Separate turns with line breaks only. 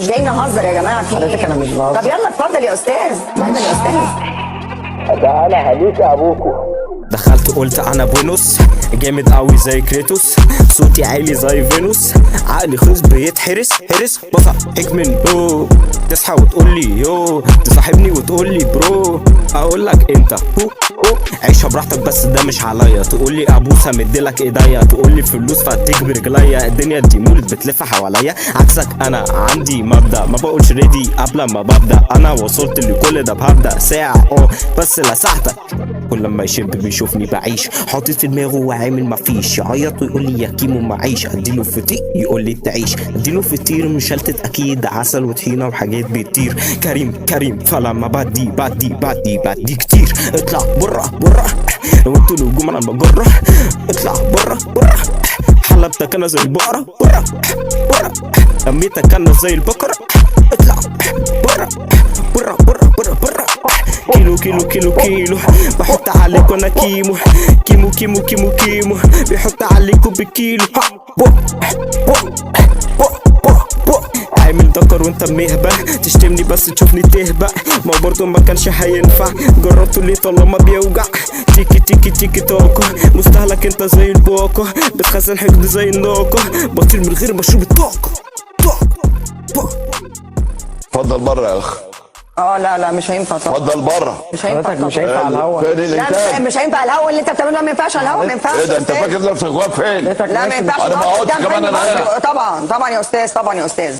مش جايين نهزر يا جماعه في
حضرتك
ايه؟
أنا مش بهزر.
طب يلا اتفضل يا استاذ، اتفضل يا استاذ.
تعالى هليك يا ابوكو.
دخلت قلت انا بونص جامد قوي زي كريتوس، صوتي عالي زي فينوس، عقلي خص بيتحرس حرس بصحك من تصحى وتقول لي يو، تصاحبني وتقول لي برو، اقول لك انت هو عيشها براحتك بس ده مش عليا، تقول لي ابوسها مديلك ايديا، تقول لي فلوس فاتيك برجليا، الدنيا دي مولد بتلف حواليا، عكسك انا عندي مبدا ما بقولش ريدي قبل ما ببدا، انا وصلت لكل ده بهبدا ساعه بس لسعتك، كل لما يشب بيشوفني بعيش حاطط في دماغه وعامل مفيش، يعيط ويقول لي يا كيمو معيش، اديله فطير يقول لي تعيش، اديله فطير مشلتت اكيد عسل وطحينه وحاجات بتطير، كريم فلما بدي كتير، اطلع بره وانتوا نجوم انا بجره، اطلع بره حلبتك انا زي البقره بره رميتك انا زي البقره، اطلع بره كيلو بحط عليك وانا كيمو بيحط عليكوا بالكيلو، عامل دكر وانت مهبة، تشتمني بس تشوفني تهبق، ما برضه ما كانش هينفع، جربته ليه طالما بيوجع، تيكي توكو مستهلك انت زي البوكو، بتخزن حقد زي النوكو، بطير من غير مشروب الطاقة.
اتفضل بره يا اخ.
لا مش هينفع طبعا.
اتفضل بره.
مش هينفع
حضرتك مش
طبعا.
هينفع على الهوا.
فين
لا
الانتاج؟
مش هينفع الهوا اللي انت بتعمله ده، ما ينفعش على الهوا، ما ينفعش.
ايه ده انت
يا أستاذ.
فاكر نفسك واقف فين؟
لا ما ينفعش.
انا بقعد كمان انا قاعد.
طبعا يا استاذ، طبعا يا استاذ.